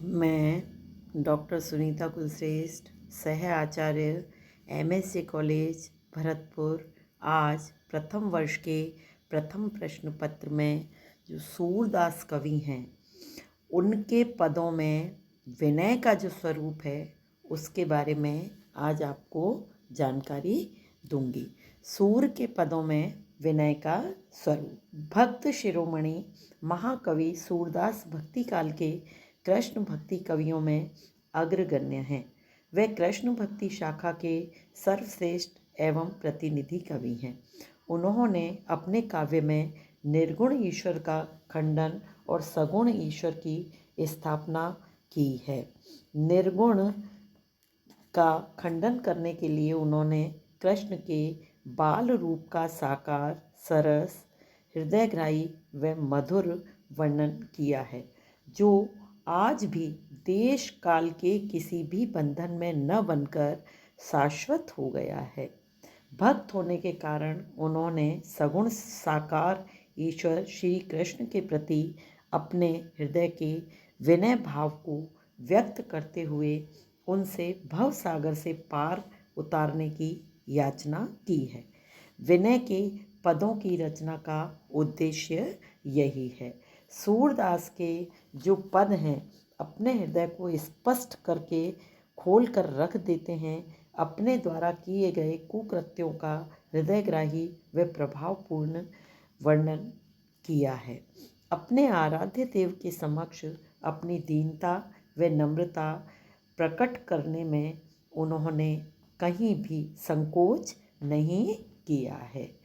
मैं डॉक्टर सुनीता कुलश्रेष्ठ, सह आचार्य, MSc college Bharatpur, आज प्रथम वर्ष के प्रथम प्रश्न पत्र में जो सूरदास कवि हैं उनके पदों में विनय का जो स्वरूप है उसके बारे में आज आपको जानकारी दूंगी। सूर के पदों में विनय का स्वरूप। भक्त शिरोमणि महाकवि सूरदास भक्ति काल के कृष्ण भक्ति कवियों में अग्रगण्य हैं। वे कृष्ण भक्ति शाखा के सर्वश्रेष्ठ एवं प्रतिनिधि कवि हैं। उन्होंने अपने काव्य में निर्गुण ईश्वर का खंडन और सगुण ईश्वर की स्थापना की है। निर्गुण का खंडन करने के लिए उन्होंने कृष्ण के बाल रूप का साकार, सरस, हृदयग्राही व मधुर वर्णन किया है, जो आज भी देश काल के किसी भी बंधन में न बनकर शाश्वत हो गया है। भक्त होने के कारण उन्होंने सगुण साकार ईश्वर श्री कृष्ण के प्रति अपने हृदय के विनय भाव को व्यक्त करते हुए उनसे भव सागर से पार उतारने की याचना की है। विनय के पदों की रचना का उद्देश्य यही है। सूरदास के जो पद हैं अपने हृदय को स्पष्ट करके खोल कर रख देते हैं। अपने द्वारा किए गए कुकृत्यों का हृदयग्राही व प्रभावपूर्ण वर्णन किया है। अपने आराध्य देव के समक्ष अपनी दीनता व नम्रता प्रकट करने में उन्होंने कहीं भी संकोच नहीं किया है।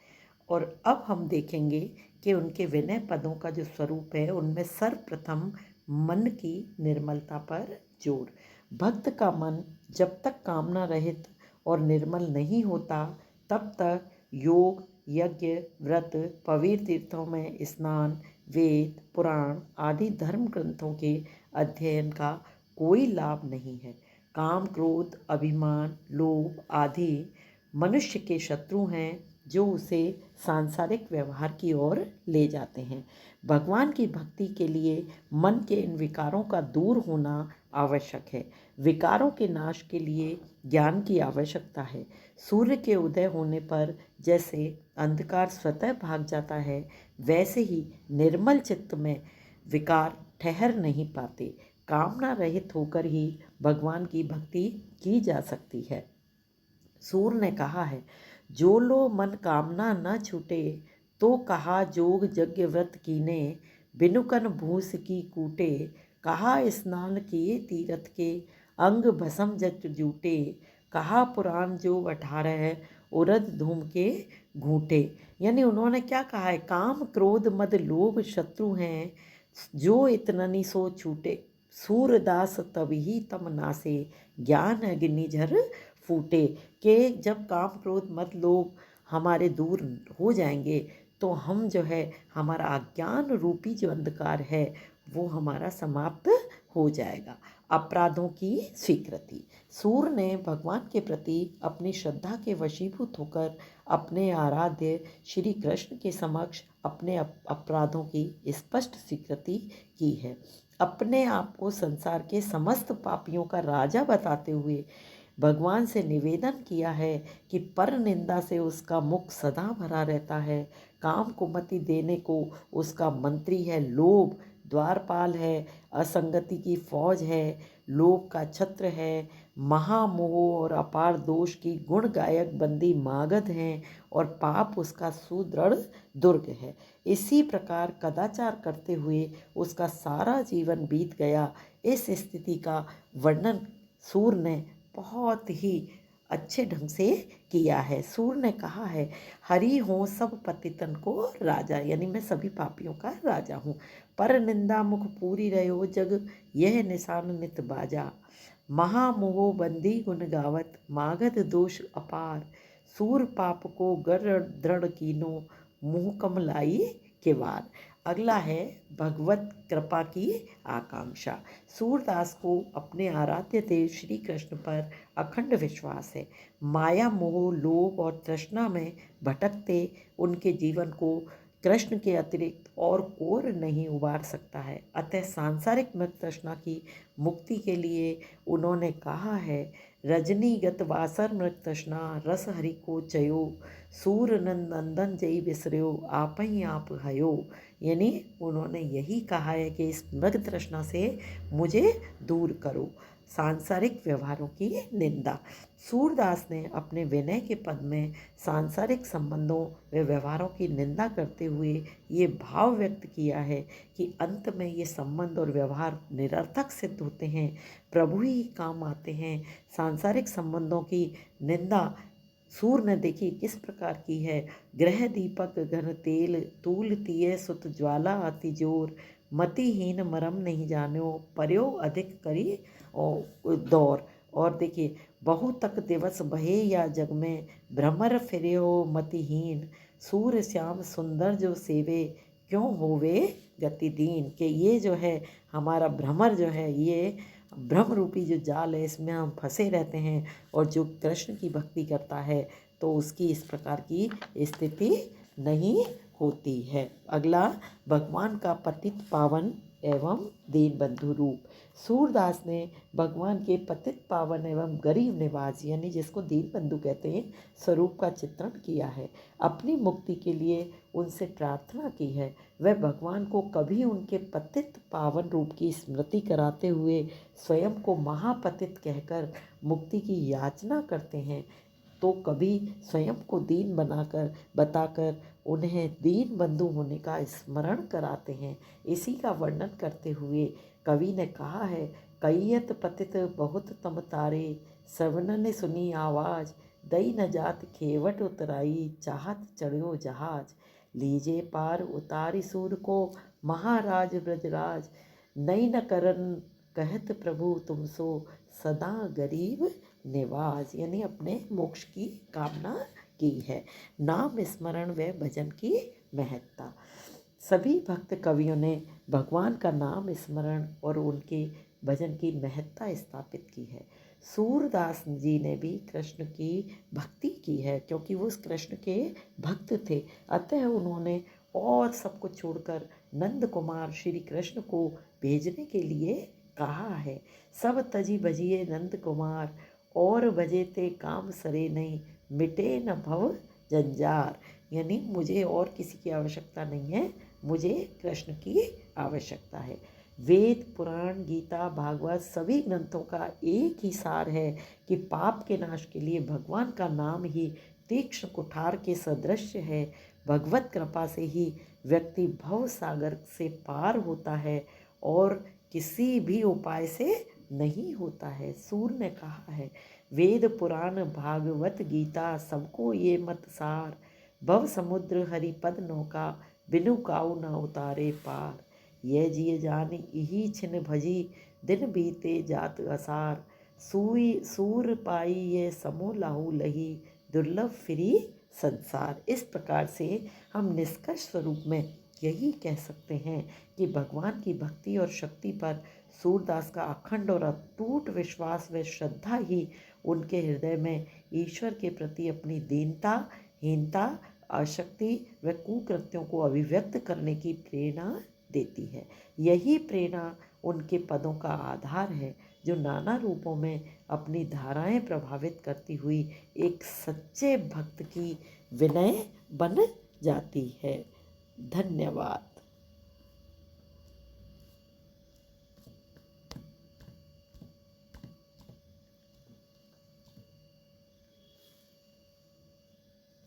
और अब हम देखेंगे कि उनके विनय पदों का जो स्वरूप है उनमें सर्वप्रथम मन की निर्मलता पर जोर। भक्त का मन जब तक कामना रहित और निर्मल नहीं होता तब तक योग, यज्ञ, व्रत, पवित्र तीर्थों में स्नान, वेद, पुराण आदि धर्म ग्रंथों के अध्ययन का कोई लाभ नहीं है। काम, क्रोध, अभिमान, लोभ आदि मनुष्य के शत्रु हैं जो उसे सांसारिक व्यवहार की ओर ले जाते हैं। भगवान की भक्ति के लिए मन के इन विकारों का दूर होना आवश्यक है। विकारों के नाश के लिए ज्ञान की आवश्यकता है। सूर्य के उदय होने पर जैसे अंधकार स्वतः भाग जाता है, वैसे ही निर्मल चित्त में विकार ठहर नहीं पाते। कामना रहित होकर ही भगवान की भक्ति की जा सकती है। सूर ने कहा है, जो लो मन कामना न छूटे, तो कहा जोग यज्ञ व्रत कीने, बिनुकन भूस की कूटे, कहा स्नान किए तीरथ के, अंग भसम जग जूटे, कहा पुराण जो 18 उरद धूम के घूंटे। यानी उन्होंने क्या कहा है, काम, क्रोध, मद, लोभ शत्रु हैं, जो इतननि सो छूटे, सूरदास तभी तम नासे, ज्ञान अग्नि झर फूटे। कि जब काम, क्रोध, मद, लोभ हमारे दूर हो जाएंगे तो हम जो है हमारा अज्ञान रूपी जो अंधकार है वो हमारा समाप्त हो जाएगा। अपराधों की स्वीकृति। सूर ने भगवान के प्रति अपनी श्रद्धा के वशीभूत होकर अपने आराध्य श्री कृष्ण के समक्ष अपने अपराधों की स्पष्ट स्वीकृति की है। अपने आप को संसार के समस्त पापियों का राजा बताते हुए भगवान से निवेदन किया है कि पर निंदा से उसका मुख सदा भरा रहता है। काम को मति देने को उसका मंत्री है लोभ, द्वारपाल है, असंगति की फौज है, लोभ का छत्र है, महामोह और अपार दोष की गुण गायक बंदी मागध हैं और पाप उसका सुदृढ़ दुर्ग है। इसी प्रकार कदाचार करते हुए उसका सारा जीवन बीत गया। इस स्थिति का वर्णन सूर ने बहुत ही अच्छे ढंग से किया है। सूर ने कहा है, हरि हो सब पतितन को राजा, यानी मैं सभी पापियों का राजा हूँ। पर निंदा मुख पूरी रहो जग, यह निशान नित बाजा, महामोह बंदी गुण गावत, मागध दोष अपार, सूर पाप को गर दृढ़ कीनो, मुँह कमलाई के वार। अगला है भगवत कृपा की आकांक्षा। सूरदास को अपने आराध्य देव श्री कृष्ण पर अखंड विश्वास है। माया, मोह, लोभ और तृष्णा में भटकते उनके जीवन को कृष्ण के अतिरिक्त और कोई नहीं उबार सकता है। अतः सांसारिक मृग तृष्णा की मुक्ति के लिए उन्होंने कहा है, रजनीगत वासर मृग तृष्णा रस हरि को चयो, सूर नंदन जय विसर्यो आप ही आप हयो। यानी उन्होंने यही कहा है कि इस मृग तृष्णा से मुझे दूर करो। सांसारिक व्यवहारों की निंदा। सूरदास ने अपने विनय के पद में सांसारिक संबंधों व व्यवहारों की निंदा करते हुए ये भाव व्यक्त किया है कि अंत में ये संबंध और व्यवहार निरर्थक सिद्ध होते हैं, प्रभु ही काम आते हैं। सांसारिक संबंधों की निंदा सूर ने देखी किस प्रकार की है। ग्रह दीपक घन तेल तूल तिय सुत ज्वाला अति जोर, मतिहीन मरम नहीं जानो पर्यो अधिक करी और दौर। और देखिए, बहु तक दिवस बहे या जग में भ्रमर फिरे हो मतिहीन, सूर श्याम सुंदर जो सेवे क्यों होवे गति दीन। कि ये जो है हमारा भ्रमर जो है, ये भ्रम रूपी जो जाल है, इसमें हम फंसे रहते हैं। और जो कृष्ण की भक्ति करता है तो उसकी इस प्रकार की स्थिति नहीं होती है। अगला, भगवान का पतित पावन एवं दीन बंधु रूप। सूरदास ने भगवान के पतित पावन एवं गरीब निवाज यानी जिसको दीन बंधु कहते हैं स्वरूप का चित्रण किया है। अपनी मुक्ति के लिए उनसे प्रार्थना की है। वह भगवान को कभी उनके पतित पावन रूप की स्मृति कराते हुए स्वयं को महापतित कहकर मुक्ति की याचना करते हैं, तो कभी स्वयं को दीन बताकर उन्हें दीन बंधु होने का स्मरण कराते हैं। इसी का वर्णन करते हुए कवि ने कहा है, कैयत पतित बहुत तम तारे, श्रवण ने सुनी आवाज, दई न जात खेवट उतराई, चाहत चढ़ियो जहाज, लीजे पार उतारी सूर को महाराज ब्रजराज, नई न करन कहत प्रभु तुमसो, सदा गरीब निवाज। यानी अपने मोक्ष की कामना की है। नाम स्मरण व भजन की महत्ता। सभी भक्त कवियों ने भगवान का नाम स्मरण और उनके भजन की महत्ता स्थापित की है। सूरदास जी ने भी कृष्ण की भक्ति की है, क्योंकि वो उस कृष्ण के भक्त थे। अतः उन्होंने और सब कुछ छोड़कर नंद कुमार श्री कृष्ण को भेजने के लिए कहा है। सब तजी भजिए नंद कुमार, और भजे ते काम सरे नहीं, मिटे न भव जंजार। यानी मुझे और किसी की आवश्यकता नहीं है, मुझे कृष्ण की आवश्यकता है। वेद पुराण गीता भागवत सभी ग्रंथों का एक ही सार है कि पाप के नाश के लिए भगवान का नाम ही तीक्ष्ण कुठार के सदृश है। भगवत कृपा से ही व्यक्ति भव सागर से पार होता है और किसी भी उपाय से नहीं होता है। सूर ने कहा है, वेद पुराण भागवत गीता सबको ये मत सार, भव समुद्र हरिपद नौका, बिनु काऊ न उतारे पार, ये जिय जान यही छिन भजी, दिन बीते जात असार, सूर पाई ये समो लाहू लही, दुर्लभ फिरी संसार। इस प्रकार से हम निष्कर्ष स्वरूप में यही कह सकते हैं कि भगवान की भक्ति और शक्ति पर सूरदास का अखंड और अटूट विश्वास व श्रद्धा ही उनके हृदय में ईश्वर के प्रति अपनी दीनता, हीनता, अशक्ति व कुकृत्यों को अभिव्यक्त करने की प्रेरणा देती है। यही प्रेरणा उनके पदों का आधार है, जो नाना रूपों में अपनी धाराएं प्रभावित करती हुई एक सच्चे भक्त की विनय बन जाती है। धन्यवाद।